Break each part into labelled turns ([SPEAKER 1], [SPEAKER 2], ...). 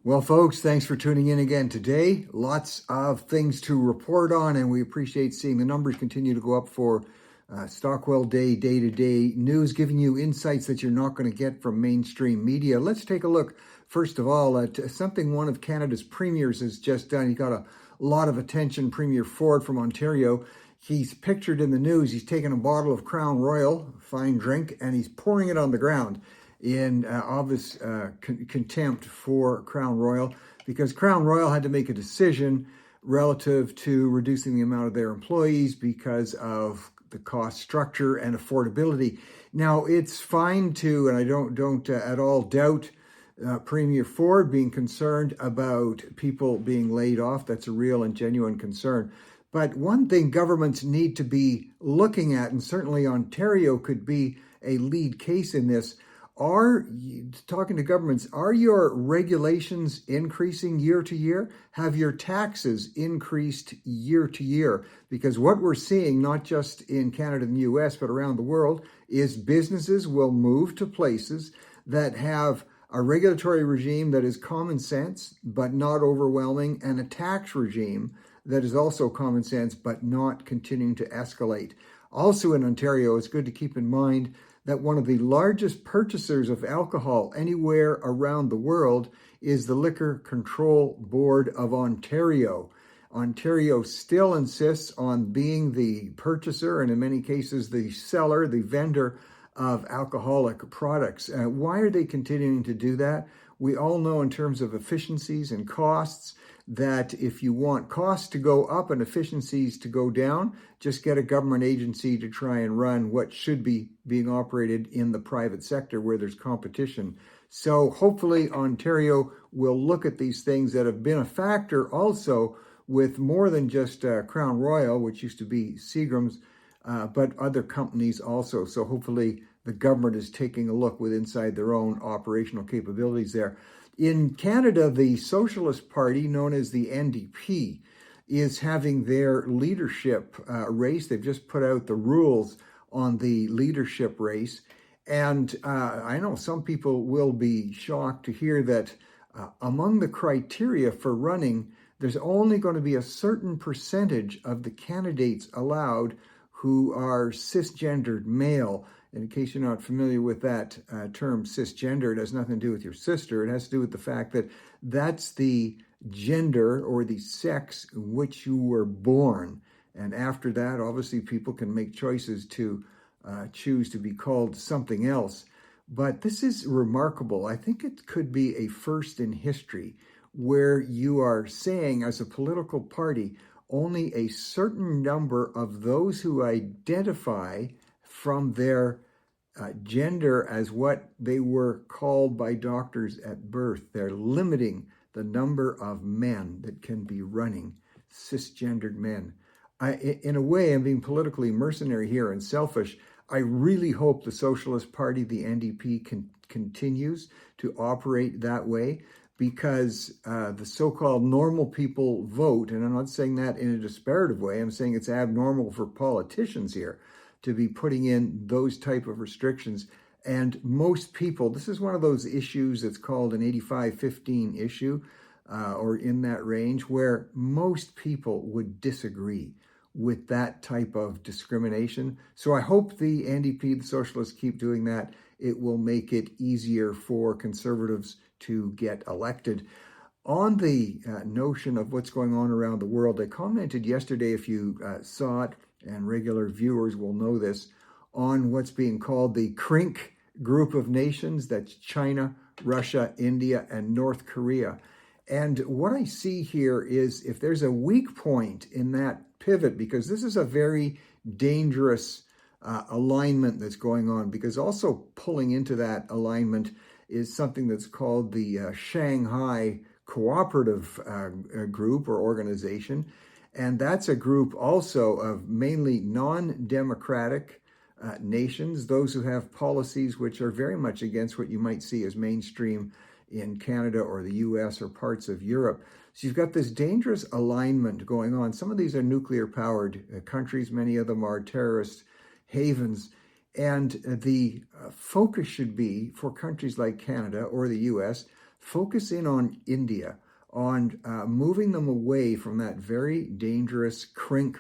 [SPEAKER 1] Well, folks, thanks for tuning in again today. Lots of things to report on, and we appreciate seeing the numbers continue to go up for Stockwell Day, day-to-day news, giving you insights that you're not going to get from mainstream media. Let's take a look, first of all, at something one of Canada's premiers has just done. He got a lot of attention, Premier Ford from Ontario. He's pictured in the news. He's taken a bottle of Crown Royal, fine drink, and he's pouring it on the ground in obvious contempt for Crown Royal, because Crown Royal had to make a decision relative to reducing the amount of their employees because of the cost structure and affordability. Now, it's fine to, and I don't at all doubt Premier Ford being concerned about people being laid off. That's a real and genuine concern. But one thing governments need to be looking at, and certainly Ontario could be a lead case in this, talking to governments, are your regulations increasing year to year? Have your taxes increased year to year? Because what we're seeing, not just in Canada and the US, but around the world, is businesses will move to places that have a regulatory regime that is common sense, but not overwhelming, and a tax regime that is also common sense, but not continuing to escalate. Also in Ontario, it's good to keep in mind that one of the largest purchasers of alcohol anywhere around the world is the Liquor Control Board of Ontario. Ontario still insists on being the purchaser and in many cases the seller, the vendor of alcoholic products. Why are they continuing to do that? We all know in terms of efficiencies and costs that if you want costs to go up and efficiencies to go down, just get a government agency to try and run what should be being operated in the private sector where there's competition. So hopefully Ontario will look at these things that have been a factor also with more than just Crown Royal, which used to be Seagram's, but other companies also. So hopefully the government is taking a look with inside their own operational capabilities there. In Canada, the Socialist Party, known as the NDP, is having their leadership race. They've just put out the rules on the leadership race. And I know some people will be shocked to hear that among the criteria for running, there's only going to be a certain percentage of the candidates allowed who are cisgendered male. And in case you're not familiar with that term, cisgender, it has nothing to do with your sister. It has to do with the fact that that's the gender or the sex in which you were born. And after that, obviously, people can make choices to choose to be called something else. But this is remarkable. I think it could be a first in history where you are saying, as a political party, only a certain number of those who identify from their gender as what they were called by doctors at birth. They're limiting the number of men that can be running, cisgendered men. In a way, I'm being politically mercenary here and selfish. I really hope the Socialist Party, the NDP, continues to operate that way, because the so-called normal people vote, and I'm not saying that in a disparative way, I'm saying it's abnormal for politicians here to be putting in those type of restrictions. And most people, this is one of those issues that's called an 85-15 issue, or in that range, where most people would disagree with that type of discrimination. So I hope the NDP, the Socialists, keep doing that. It will make it easier for conservatives to get elected. On the notion of what's going on around the world, I commented yesterday, if you saw it, and regular viewers will know this, on what's being called the CRINK group of nations. That's China, Russia, India, and North Korea. And what I see here is if there's a weak point in that pivot, because this is a very dangerous alignment that's going on, because also pulling into that alignment is something that's called the Shanghai Cooperative Group or Organization. And that's a group also of mainly non-democratic nations, those who have policies which are very much against what you might see as mainstream in Canada or the US or parts of Europe. So you've got this dangerous alignment going on. Some of these are nuclear-powered countries. Many of them are terrorist havens. And the focus should be for countries like Canada or the US focus in on India, on moving them away from that very dangerous CRINK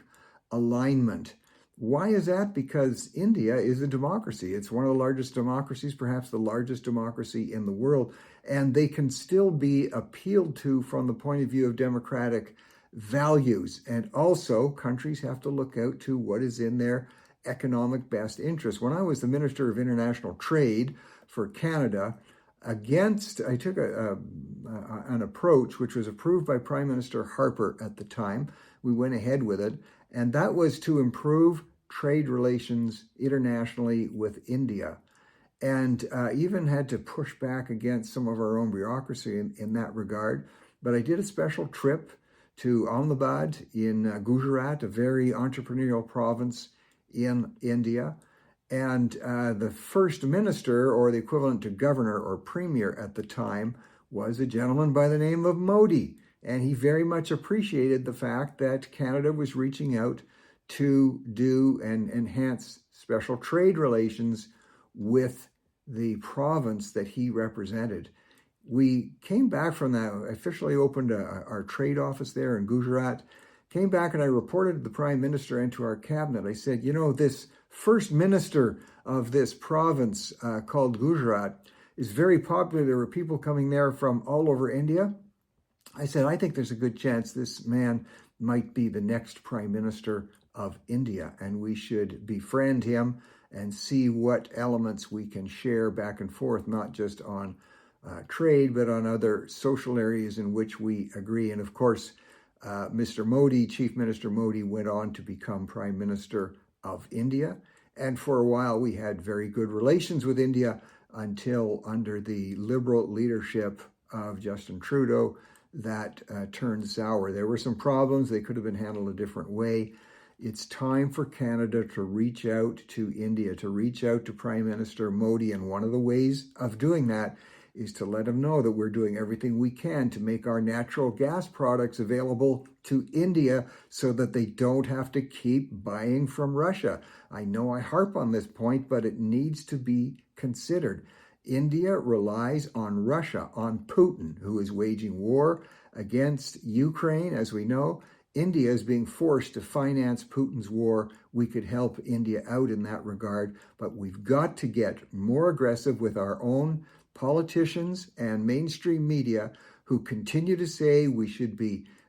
[SPEAKER 1] alignment. Why is that? Because India is a democracy. It's one of the largest democracies, perhaps the largest democracy in the world, and they can still be appealed to from the point of view of democratic values. And also, countries have to look out to what is in their economic best interest. When I was the Minister of International Trade for Canada, I took an approach which was approved by Prime Minister Harper at the time. We went ahead with it, and that was to improve trade relations internationally with India, and even had to push back against some of our own bureaucracy in that regard. But I did a special trip to Ahmedabad in Gujarat, a very entrepreneurial province in India. And the first minister, or the equivalent to governor or premier at the time, was a gentleman by the name of Modi. And he very much appreciated the fact that Canada was reaching out to do and enhance special trade relations with the province that he represented. We came back from that, officially opened our trade office there in Gujarat, came back and I reported to the Prime Minister and to our cabinet. I said, this first minister of this province called Gujarat is very popular. There were people coming there from all over India. I said, I think there's a good chance this man might be the next Prime Minister of India, and we should befriend him and see what elements we can share back and forth, not just on trade, but on other social areas in which we agree. And of course, Mr. Modi, Chief Minister Modi, went on to become Prime Minister of India. And for a while, we had very good relations with India until, under the Liberal leadership of Justin Trudeau, that turned sour. There were some problems. They could have been handled a different way. It's time for Canada to reach out to India, to reach out to Prime Minister Modi. And one of the ways of doing that is to let him know that we're doing everything we can to make our natural gas products available to India so that they don't have to keep buying from Russia. I know I harp on this point, but it needs to be considered. India relies on Russia, on Putin, who is waging war against Ukraine. As we know, India is being forced to finance Putin's war. We could help India out in that regard, but we've got to get more aggressive with our own politicians and mainstream media who continue to say we should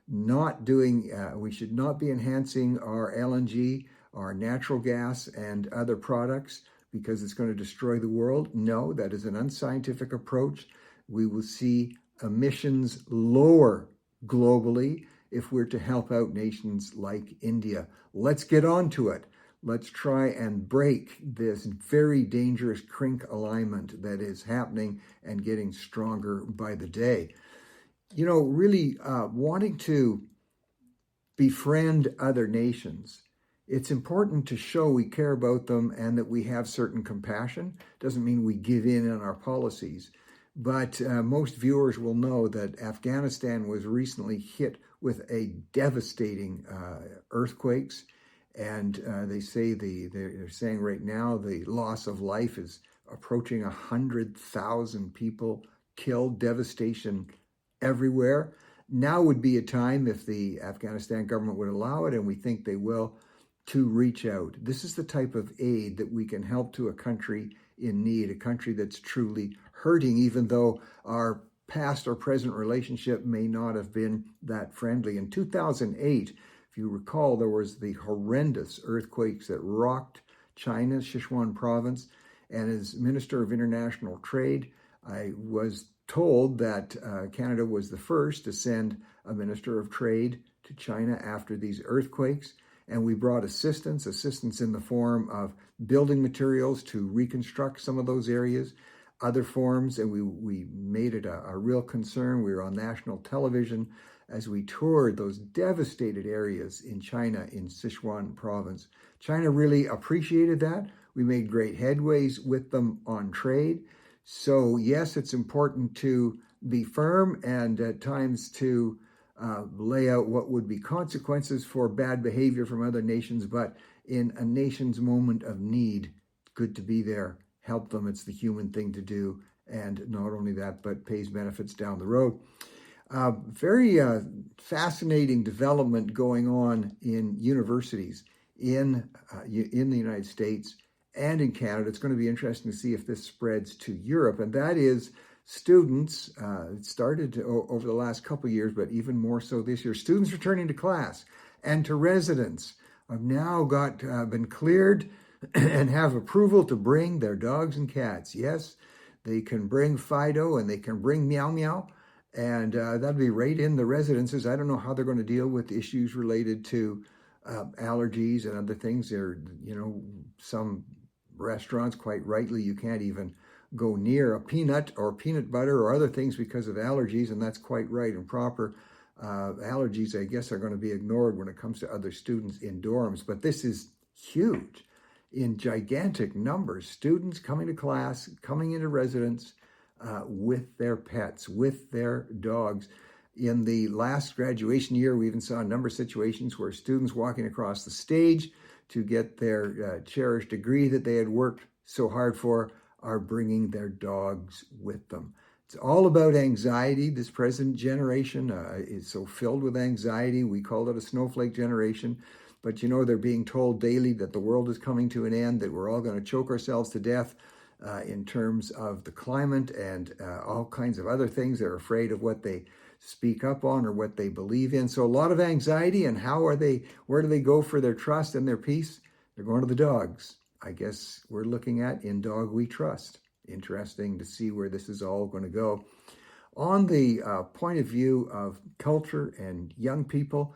[SPEAKER 1] not be enhancing our LNG, our natural gas, and other products because it's going to destroy the world. No, that is an unscientific approach. We will see emissions lower globally if we're to help out nations like India. Let's get on to it. Let's try and break this very dangerous CRINK alignment that is happening and getting stronger by the day. Really wanting to befriend other nations, it's important to show we care about them and that we have certain compassion. Doesn't mean we give in on our policies. But most viewers will know that Afghanistan was recently hit with a devastating earthquakes. And they're saying right now the loss of life is approaching 100,000 people killed, devastation everywhere. Now would be a time, if the Afghanistan government would allow it, and we think they will, to reach out. This is the type of aid that we can help to a country in need, a country that's truly hurting, even though our past or present relationship may not have been that friendly. In 2008, if you recall, there was the horrendous earthquakes that rocked China's Sichuan province. And as Minister of International Trade, I was told that Canada was the first to send a Minister of Trade to China after these earthquakes. And we brought assistance in the form of building materials to reconstruct some of those areas, other forms, and we made it a real concern. We were on national television as we toured those devastated areas in China, in Sichuan province. China really appreciated that. We made great headways with them on trade. So yes, it's important to be firm and at times to lay out what would be consequences for bad behavior from other nations, but in a nation's moment of need, good to be there, help them. It's the human thing to do, And not only that, but pays benefits down the road. Very fascinating development going on in universities in the United States and in Canada. It's going to be interesting to see if this spreads to Europe, and that is students. It started over the last couple of years, but even more so this year. Students returning to class and to residents have now been cleared and have approval to bring their dogs and cats. Yes, they can bring Fido and they can bring Meow Meow. And that'll be right in the residences. I don't know how they're going to deal with issues related to allergies and other things. Some restaurants, quite rightly, you can't even go near a peanut or peanut butter or other things because of allergies, and that's quite right and proper. Allergies, I guess, are going to be ignored when it comes to other students in dorms, but this is huge in gigantic numbers. Students coming to class, coming into residence, with their pets, with their dogs. In the last graduation year, we even saw a number of situations where students walking across the stage to get their cherished degree that they had worked so hard for are bringing their dogs with them. It's all about anxiety. This present generation is so filled with anxiety. We call it a snowflake generation. But they're being told daily that the world is coming to an end, that we're all going to choke ourselves to death. In terms of the climate and all kinds of other things. They're afraid of what they speak up on or what they believe in. So a lot of anxiety, and where do they go for their trust and their peace? They're going to the dogs. I guess we're looking at In Dog We Trust. Interesting to see where this is all going to go. On the point of view of culture and young people,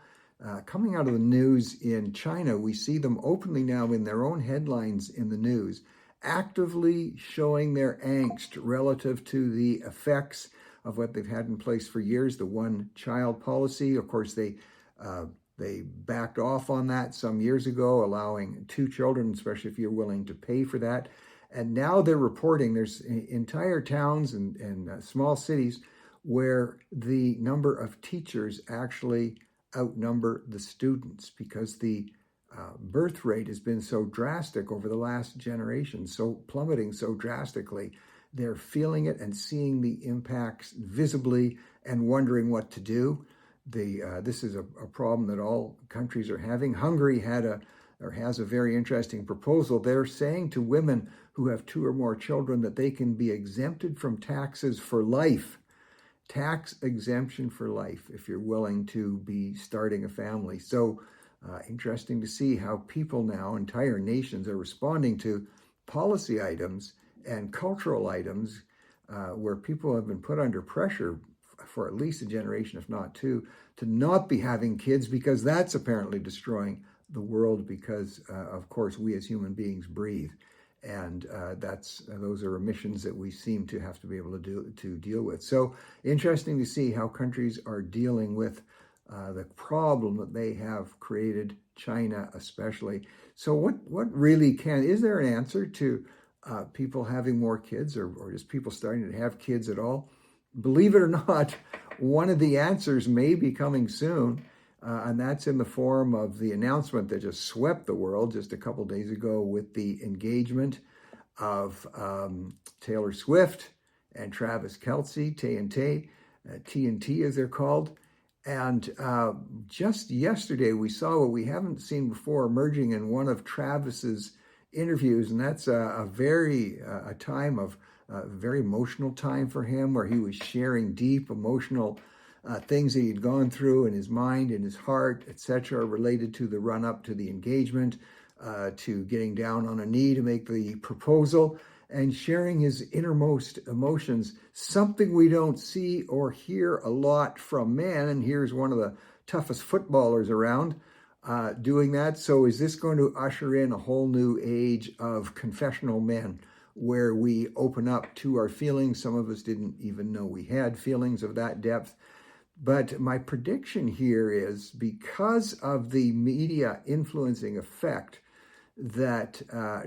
[SPEAKER 1] coming out of the news in China, we see them openly now in their own headlines in the news, actively showing their angst relative to the effects of what they've had in place for years, the one-child policy. Of course, they backed off on that some years ago, allowing 2 children, especially if you're willing to pay for that. And now they're reporting there's entire towns and small cities where the number of teachers actually outnumber the students because the birth rate has been so drastic over the last generation, so plummeting so drastically. They're feeling it and seeing the impacts visibly and wondering what to do. This is a problem that all countries are having. Hungary has a very interesting proposal. They're saying to women who have 2 or more children that they can be exempted from taxes for life. Tax exemption for life if you're willing to be starting a family. So interesting to see how people now, entire nations, are responding to policy items and cultural items where people have been put under pressure for at least a generation, if not 2, to not be having kids because that's apparently destroying the world because, of course, we as human beings breathe. And those are emissions that we seem to have to be able to deal with. So interesting to see how countries are dealing with the problem that they have created, China especially. So what really is there an answer to people having more kids or just people starting to have kids at all? Believe it or not, one of the answers may be coming soon, and that's in the form of the announcement that just swept the world just a couple days ago with the engagement of Taylor Swift and Travis Kelce, Tay and Tay, T&T as they're called. And just yesterday, we saw what we haven't seen before emerging in one of Travis's interviews, and that's a very emotional time for him, where he was sharing deep emotional things that he'd gone through in his mind, in his heart, etc., related to the run-up to the engagement, to getting down on a knee to make the proposal, and sharing his innermost emotions, something we don't see or hear a lot from men. And here's one of the toughest footballers around doing that. So is this going to usher in a whole new age of confessional men, where we open up to our feelings? Some of us didn't even know we had feelings of that depth. But my prediction here is, because of the media influencing effect that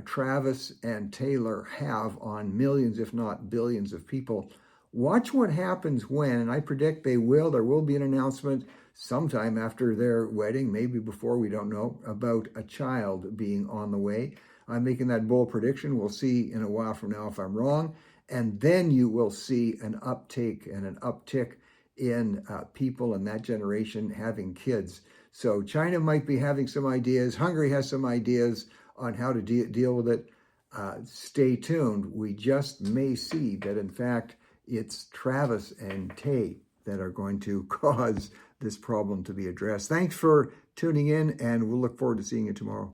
[SPEAKER 1] Travis and Taylor have on millions, if not billions of people, watch what happens when, and I predict there will be an announcement sometime after their wedding, maybe before, we don't know, about a child being on the way. I'm making that bold prediction. We'll see in a while from now if I'm wrong. and then you will see an uptake and an uptick in people in that generation having kids. So China might be having some ideas. Hungary has some ideas on how to deal with it. Stay tuned. We just may see that, in fact, it's Travis and Tay that are going to cause this problem to be addressed. Thanks for tuning in, and we'll look forward to seeing you tomorrow.